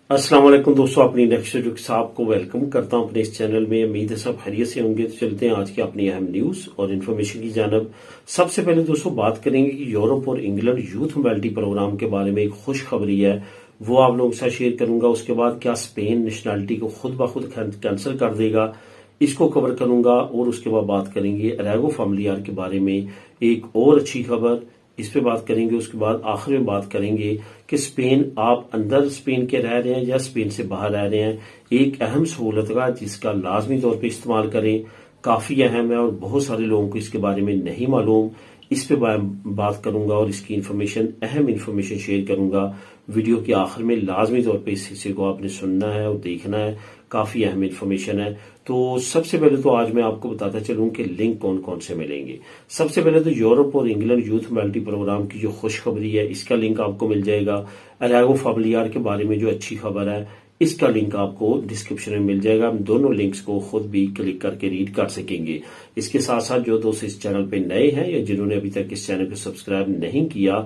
अस्सलाम वालेकुम दोस्तों, अपनी नेक्स्ट वीडियो के साथ को वेलकम करता हूं अपने इस चैनल में। उम्मीद है सब खैरियत से होंगे। तो चलते हैं आज की अपनी अहम न्यूज और इन्फॉर्मेशन की जानब। सबसे पहले दोस्तों बात करेंगे कि यूरोप और इंग्लैंड यूथ मोबिलिटी प्रोग्राम के बारे में एक खुशखबरी है, वो आप लोगों के साथ शेयर करूंगा। उसके बाद क्या स्पेन नेशनैलिटी को खुद ब खुद कैंसिल कर देगा, इसको कवर करूंगा। और उसके बाद बात करेंगे अरेगो फैमिलियार के बारे में, एक और अच्छी खबर, इस पे बात करेंगे। उसके बाद आखिर में बात करेंगे कि स्पेन, आप अंदर स्पेन के रह रहे हैं या स्पेन से बाहर रह रहे हैं, एक अहम सहूलत का जिसका लाजमी तौर पे इस्तेमाल करें। काफी अहम है और बहुत सारे लोगों को इसके बारे में नहीं मालूम। इस पे बात करूंगा और इसकी इन्फॉर्मेशन, अहम इन्फॉर्मेशन शेयर करूंगा। वीडियो के आखिर में लाजमी तौर पे इस हिस्से को आपने सुनना है और देखना है, काफी अहम इन्फॉर्मेशन है। तो सबसे पहले तो आज मैं आपको बताता चलूं कि लिंक कौन कौन से मिलेंगे। सबसे पहले तो यूरोप और इंग्लैंड यूथ मोबिलिटी प्रोग्राम की जो खुशखबरी है, इसका लिंक आपको मिल जाएगा। अरेगो फैमिलियार के बारे में जो अच्छी खबर है, इसका लिंक आपको डिस्क्रिप्शन में मिल जाएगा। हम दोनों लिंक्स को खुद भी क्लिक करके रीड कर सकेंगे। इसके साथ साथ जो दोस्त इस चैनल पे नए हैं या जिन्होंने अभी तक इस चैनल को सब्सक्राइब नहीं किया,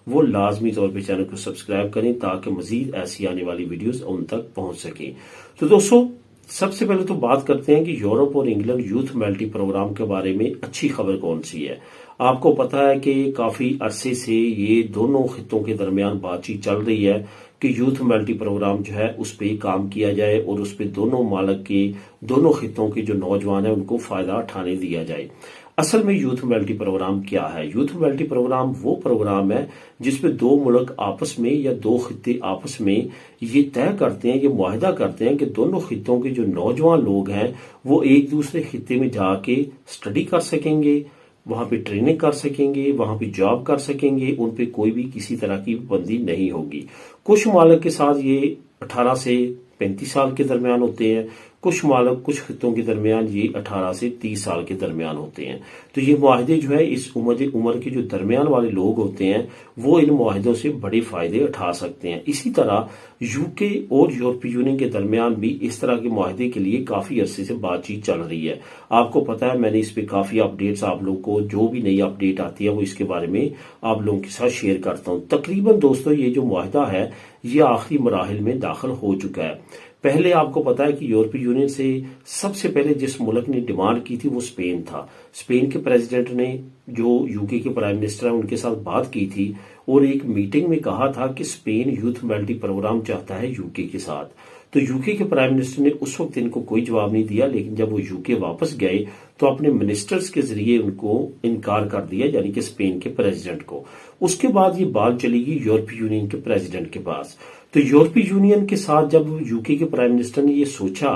वो लाजमी तौर पे चैनल को सब्सक्राइब करें ताकि मजीद ऐसी आने वाली वीडियोस उन तक पहुंच सके। तो दोस्तों सबसे पहले तो बात करते हैं कि यूरोप और इंग्लैंड यूथ मोबिलिटी प्रोग्राम के बारे में अच्छी खबर कौन सी है। आपको पता है कि काफी अरसे से ये दोनों खित्तों के दरमियान बातचीत चल रही है कि यूथ मोबिलिटी प्रोग्राम जो है उस पर काम किया जाए और उस पर दोनों मालक के, दोनों खित्तों के जो नौजवान है उनको फायदा उठाने दिया जाए। असल में यूथ मोबिलिटी प्रोग्राम क्या है? यूथ मोबिलिटी प्रोग्राम वो प्रोग्राम है जिसमें दो मुल्क आपस में या दो खित्ते आपस में ये तय करते हैं, ये मुआहिदा करते हैं कि दोनों खित्तों के जो नौजवान लोग हैं वो एक दूसरे खित्ते में जाके स्टडी कर सकेंगे, वहां पे ट्रेनिंग कर सकेंगे, वहां पे जॉब कर सकेंगे। उन पे कोई भी किसी तरह की पाबंदी नहीं होगी। कुछ मालक के साथ ये 18 से 35 साल के दरमियान होते हैं, कुछ मालक, कुछ खित्तों के दरमियान ये 18 से 30 साल के दरमियान होते हैं। तो ये मुआहिदे जो है, इस उम्र के जो दरमियान वाले लोग होते हैं वो इन मुआहिदों से बड़े फायदे उठा सकते हैं। इसी तरह यूके और यूरोपीय यूनियन के दरमियान भी इस तरह के मुआहिदे के लिए काफी अरसे से बातचीत चल रही है। आपको पता है, मैंने इस पे काफी अपडेट्स आप लोगों को, जो भी नई अपडेट आती है वो इसके बारे में आप लोगों के साथ शेयर करता हूं। तकरीबन दोस्तों ये जो मुआहिदा है ये आखिरी मराहिल में दाखिल हो चुका है। पहले आपको पता है कि यूरोपीय यूनियन से सबसे पहले जिस मुल्क ने डिमांड की थी वो स्पेन था। स्पेन के प्रेसिडेंट ने, जो यूके के प्राइम मिनिस्टर है, उनके साथ बात की थी और एक मीटिंग में कहा था कि स्पेन यूथ मोबिलिटी प्रोग्राम चाहता है यूके के साथ। तो यूके के प्राइम मिनिस्टर ने उस वक्त इनको कोई जवाब नहीं दिया, लेकिन जब वो यूके वापस गए तो अपने मिनिस्टर्स के जरिए उनको इनकार कर दिया, यानी कि स्पेन के प्रेसिडेंट को। उसके बाद ये बात चली गई यूरोपीय यूनियन के प्रेसिडेंट के पास। तो यूरोपीय यूनियन के साथ जब यूके के प्राइम मिनिस्टर ने ये सोचा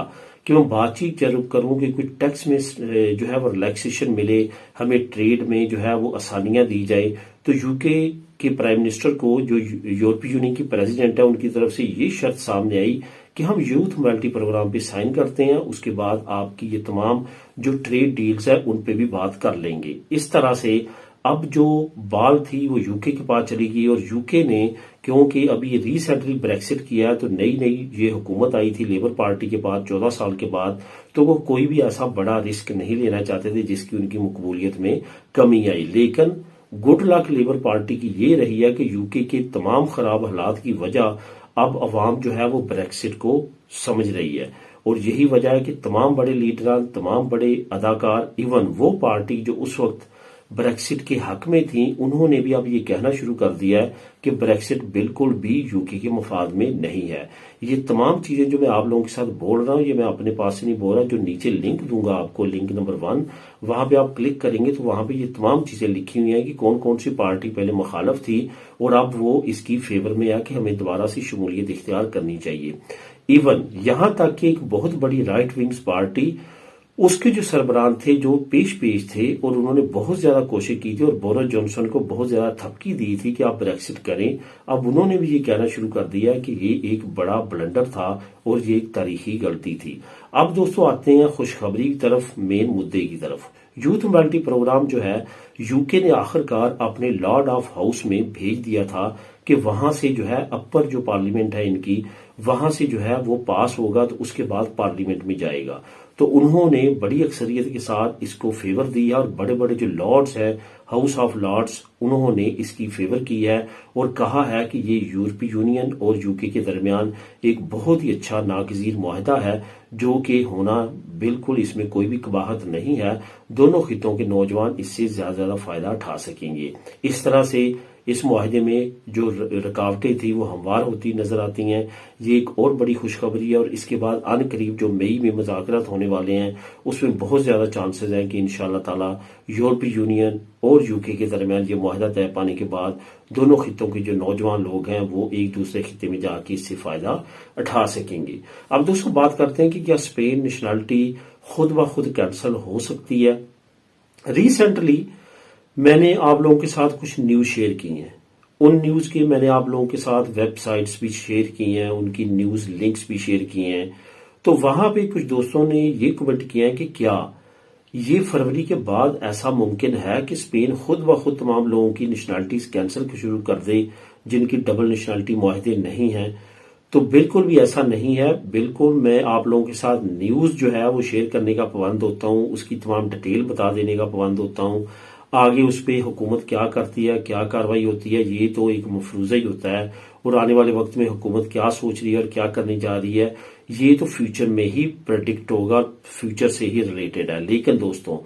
कि मैं बातचीत जरूर करूं कि कुछ टैक्स में जो है वो रिलैक्सेशन मिले, हमें ट्रेड में जो है वो आसानियां दी जाए, तो यूके के प्राइम मिनिस्टर को, जो यूरोपीय यूनियन की प्रेसिडेंट है, उनकी तरफ से ये शर्त सामने आई कि हम यूथ मोबिलिटी प्रोग्राम पे साइन करते हैं, उसके बाद आपकी ये तमाम जो ट्रेड डील्स है उन पे भी बात कर लेंगे। इस तरह से अब जो बाल थी वो यूके के पास चली गई और यूके ने, क्योंकि अभी रिसेंटली ब्रेक्सिट किया है, तो नई नई ये हुकूमत आई थी लेबर पार्टी के बाद 14 साल के बाद, तो वो कोई भी ऐसा बड़ा रिस्क नहीं लेना चाहते थे जिसकी उनकी मकबूलियत में कमी आई। लेकिन गुड लक लेबर पार्टी की ये रही है कि यूके के तमाम खराब हालात की वजह अब अवाम जो है वो ब्रेक्सिट को समझ रही है और यही वजह है कि तमाम बड़े लीडरान, तमाम बड़े अदाकार, इवन वो पार्टी जो उस वक्त ब्रेक्सिट के हक में थी, उन्होंने भी अब ये कहना शुरू कर दिया है कि ब्रेक्सिट बिल्कुल भी यूके के मफाद में नहीं है। ये तमाम चीजें जो मैं आप लोगों के साथ बोल रहा हूं, ये मैं अपने पास से नहीं बोल रहा। जो नीचे लिंक दूंगा आपको, लिंक नंबर 1, वहां पे आप क्लिक करेंगे तो वहां पे ये तमाम चीजें लिखी हुई हैं कि कौन कौन सी पार्टी पहले मुखालफ थी और अब वो इसकी फेवर में है कि हमें दोबारा से शमूलियत इख्तियार करनी चाहिए। इवन यहां तक कि एक बहुत बड़ी राइट विंग्स पार्टी, उसके जो सरबराह थे, जो पेश थे, और उन्होंने बहुत ज्यादा कोशिश की थी और बोरिस जॉनसन को बहुत ज्यादा थपकी दी थी कि आप ब्रेक्सिट करें। अब उन्होंने भी ये कहना शुरू कर दिया कि ये एक बड़ा ब्लंडर था और ये एक तारीखी गलती थी। अब दोस्तों आते हैं खुशखबरी की तरफ, मेन मुद्दे की तरफ। यूथ मोबिलिटी प्रोग्राम जो है यूके ने आखिरकार अपने लॉर्ड ऑफ हाउस में भेज दिया था कि वहां से जो है अपर जो पार्लियामेंट है इनकी, वहां से जो है वो पास होगा तो उसके बाद पार्लियामेंट में जाएगा। तो उन्होंने बड़ी अक्सरियत के साथ इसको फेवर दिया और बड़े बड़े जो लॉर्ड्स है, हाउस ऑफ लॉर्ड्स, उन्होंने इसकी फेवर की है और कहा है कि ये यूरोपीय यूनियन और यूके के दरमियान एक बहुत ही अच्छा नागजीर मुआहदा है, जो कि होना बिल्कुल इसमें कोई भी कबाहत नहीं है। दोनों खितों के नौजवान इससे ज्यादा फायदा उठा सकेंगे। इस तरह से इस मुआहदे में जो रुकावटें थी वो हमवार होती नजर आती हैं। ये एक और बड़ी खुशखबरी है और इसके बाद आन करीब जो मई में मुज़ाकरात होने वाले हैं उसमें बहुत ज्यादा चांसेस हैं कि इंशाअल्लाह ताला यूरोपीय यूनियन और यूके के दरमियान ये मुआहदा तय पाने के बाद दोनों खितों के जो नौजवान लोग हैं वो एक दूसरे खिते में जाके इससे फायदा उठा सकेंगे। अब दोस्तों बात करते हैं कि क्या स्पेन नेशनलिटी खुद ब खुद कैंसिल हो सकती है। रिसेंटली मैंने आप लोगों के साथ कुछ न्यूज शेयर की हैं। उन न्यूज के मैंने आप लोगों के साथ वेबसाइट्स भी शेयर की हैं, उनकी न्यूज लिंक्स भी शेयर किए हैं। तो वहां पे कुछ दोस्तों ने ये कमेंट किया है कि क्या ये फरवरी के बाद ऐसा मुमकिन है कि स्पेन खुद ब खुद तमाम लोगों की नेशनलिटीज कैंसिल शुरू कर दे जिनकी डबल नेशनलिटी मुआहदे नहीं है। तो बिल्कुल भी ऐसा नहीं है। बिल्कुल मैं आप लोगों के साथ न्यूज जो है वो शेयर करने का पाबंद होता हूं, उसकी तमाम डिटेल बता देने का पाबंद होता हूं। आगे उस पर हुकूमत क्या करती है, क्या कार्रवाई होती है, ये तो एक मफरूजा ही होता है और आने वाले वक्त में हुकूमत क्या सोच रही है और क्या करने जा रही है ये तो फ्यूचर में ही प्रेडिक्ट होगा, फ्यूचर से ही रिलेटेड है। लेकिन दोस्तों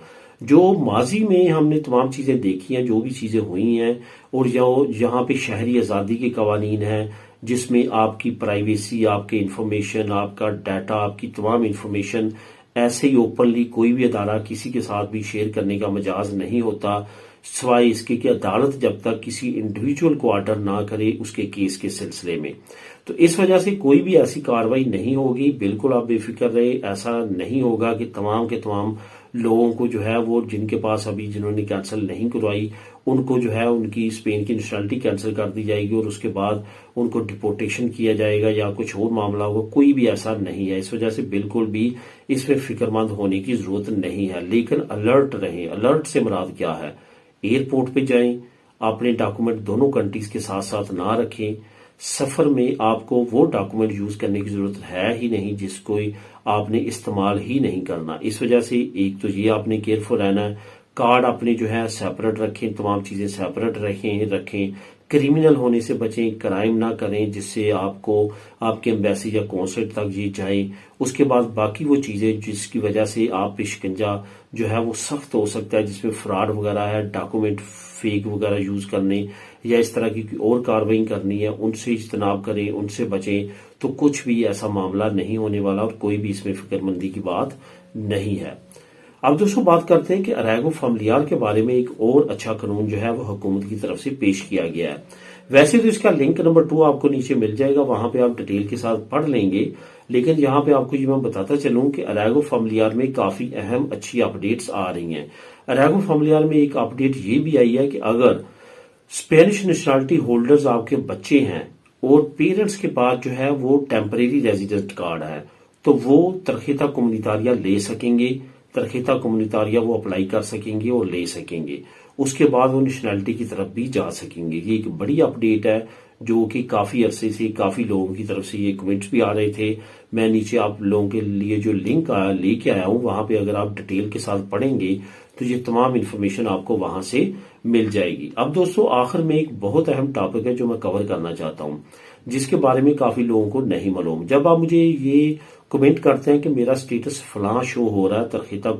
जो माजी में हमने तमाम चीजें देखी हैं, जो भी चीजें हुई हैं और यहाँ पे शहरी आजादी के कवानीन हैं जिसमें आपकी प्राइवेसी, आपके इंफॉर्मेशन, आपका डाटा, आपकी तमाम इंफॉर्मेशन ऐसे ही ओपनली कोई भी अदारा किसी के साथ भी शेयर करने का मजाज नहीं होता, सिवाय इसके कि अदालत जब तक किसी इंडिविजुअल को ऑर्डर ना करे उसके केस के सिलसिले में। तो इस वजह से कोई भी ऐसी कार्रवाई नहीं होगी। बिल्कुल आप बेफिक्र रहे, ऐसा नहीं होगा कि तमाम के तमाम लोगों को जो है वो जिनके पास अभी जिन्होंने कैंसिल नहीं करवाई उनको जो है उनकी स्पेन की नेशनलिटी कैंसिल कर दी जाएगी और उसके बाद उनको डिपोर्टेशन किया जाएगा या कुछ और मामला होगा। कोई भी ऐसा नहीं है। इस वजह से बिल्कुल भी इसमें फिक्रमंद होने की जरूरत नहीं है। लेकिन अलर्ट रहें। अलर्ट से मुराद क्या है? एयरपोर्ट पे जाएं, अपने डॉक्यूमेंट दोनों कंट्रीज के साथ साथ ना रखें। सफर में आपको वो डॉक्यूमेंट यूज करने की जरूरत है ही नहीं जिसको आपने इस्तेमाल ही नहीं करना। इस वजह से एक तो ये आपने केयरफुल रहना है। कार्ड अपने जो है सेपरेट रखें, तमाम चीजें सेपरेट रखें। क्रिमिनल होने से बचें, क्राइम ना करें जिससे आपको आपके एम्बेसी या कौंसलेट तक ये जाए। उसके बाद बाकी वो चीजें जिसकी वजह से आप पे शिकंजा जो है वो सख्त हो सकता है, जिसमें फ्रॉड वगैरह है, डॉक्यूमेंट फेक वगैरह यूज करने या इस तरह की और कार्रवाई करनी है, उनसे इज्तनाब करें, उनसे बचें। तो कुछ भी ऐसा मामला नहीं होने वाला और कोई भी इसमें फिक्रमंदी की बात नहीं है। अब दोस्तों बात करते हैं कि अरैगो फैमिलियार के बारे में एक और अच्छा कानून जो है वो हुकूमत की तरफ से पेश किया गया है। वैसे तो इसका लिंक नंबर 2 आपको नीचे मिल जाएगा, वहां पे आप डिटेल के साथ पढ़ लेंगे। लेकिन यहाँ पे आपको ये मैं बताता चलूं कि अरैगो फैमिलियार में काफी अहम अच्छी अपडेट्स आ रही हैं। अरैगो फैमिलियार में एक अपडेट ये भी आई है कि अगर स्पेनिश नेशनलिटी होल्डर्स आपके बच्चे हैं और पेरेंट्स के पास जो है वो टेम्परेरी रेजिडेंट कार्ड है तो वो तरखेता कम्युनितारिया ले सकेंगे। तरखेता कम्युनितारिया वो अप्लाई कर सकेंगे और ले सकेंगे। उसके बाद वो नेशनलिटी की तरफ भी जा सकेंगे। ये एक बड़ी अपडेट है जो कि काफी अरसे से काफी लोगों की तरफ से ये कमेंट्स भी आ रहे थे। मैं नीचे आप लोगों के लिए जो लिंक लेके आया हूं वहां पे अगर आप डिटेल के साथ पढ़ेंगे तो ये तमाम इन्फॉर्मेशन आपको वहां से मिल जाएगी। अब दोस्तों आखिर में एक बहुत अहम टॉपिक है जो मैं कवर करना चाहता हूं, जिसके बारे में काफी लोगों को नहीं मालूम। जब आप मुझे ये कमेंट करते हैं कि मेरा स्टेटस फलां शो हो रहा है तरखेता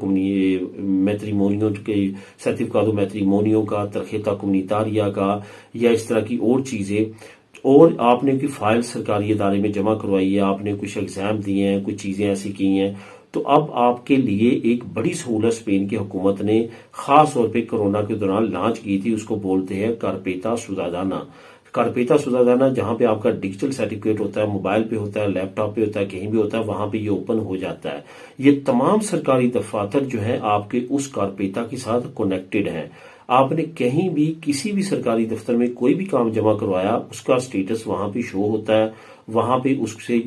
मैट्रिमोनियो के सर्टिफिकातो मैट्रिमोनियो का, तरखेता कम्युनितारिया का या इस तरह की और चीजें, और आपने कोई फाइल सरकारी इदारे में जमा करवाई है, आपने कुछ एग्जाम दिए हैं, कुछ चीजें ऐसी की हैं, तो अब आपके लिए एक बड़ी सहूलत स्पेन की हुकूमत ने खास तौर पे कोरोना के दौरान लॉन्च की थी। उसको बोलते हैं कारपेता सुदादाना। कारपेता सुदादाना जहां पे आपका डिजिटल सर्टिफिकेट होता है, मोबाइल पे होता है, लैपटॉप पे होता है, कहीं भी होता है, वहां पे ये ओपन हो जाता है। ये तमाम सरकारी दफातर जो है आपके उस कारपेता के साथ कनेक्टेड हैं। आपने कहीं भी किसी भी सरकारी दफ्तर में कोई भी काम जमा करवाया उसका स्टेटस वहां पे शो होता है। वहां पे उससे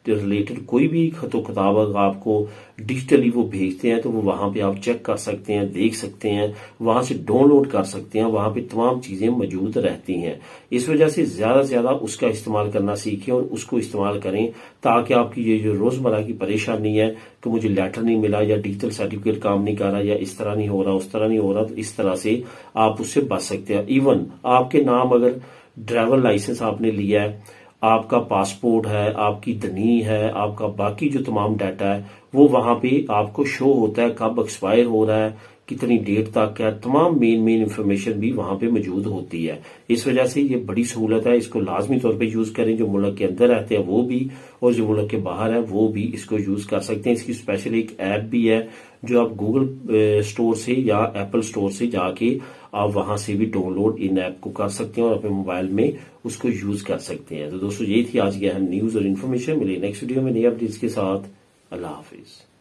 रिलेटेड कोई भी खतो किताब अगर आपको डिजिटली वो भेजते हैं तो वो वहां पे आप चेक कर सकते हैं, देख सकते हैं, वहां से डाउनलोड कर सकते हैं, वहां पे तमाम चीजें मौजूद रहती हैं। इस वजह से ज्यादा उसका इस्तेमाल करना सीखें और उसको इस्तेमाल करें ताकि आपकी ये जो रोजमर्रा की परेशानी है कि मुझे लेटर नहीं मिला या डिजिटल सर्टिफिकेट काम नहीं कर रहा या इस तरह नहीं हो रहा, उस तरह नहीं हो रहा, तो इस तरह से आप उससे बच सकते हैं। इवन आपके नाम अगर ड्राइवर लाइसेंस आपने लिया है, आपका पासपोर्ट है, आपकी दनी है, आपका बाकी जो तमाम डाटा है वो वहां पे आपको शो होता है, कब एक्सपायर हो रहा है, कितनी डेट तक है, तमाम मेन इंफॉर्मेशन भी वहां पे मौजूद होती है। इस वजह से ये बड़ी सहूलत है, इसको लाजमी तौर पे यूज करें। जो मुल्क के अंदर रहते हैं वो भी और जो मुल्क के बाहर है वो भी इसको यूज कर सकते हैं। इसकी स्पेशल एक ऐप भी है जो आप गूगल स्टोर से या एप्पल स्टोर से जाके आप वहां से भी डाउनलोड इन ऐप को कर सकते हैं और अपने मोबाइल में उसको यूज कर सकते हैं। तो दोस्तों ये थी आज की अहम न्यूज और इन्फॉर्मेशन। मिले नेक्स्ट वीडियो में नई अपडेट्स के साथ। अल्लाह हाफिज।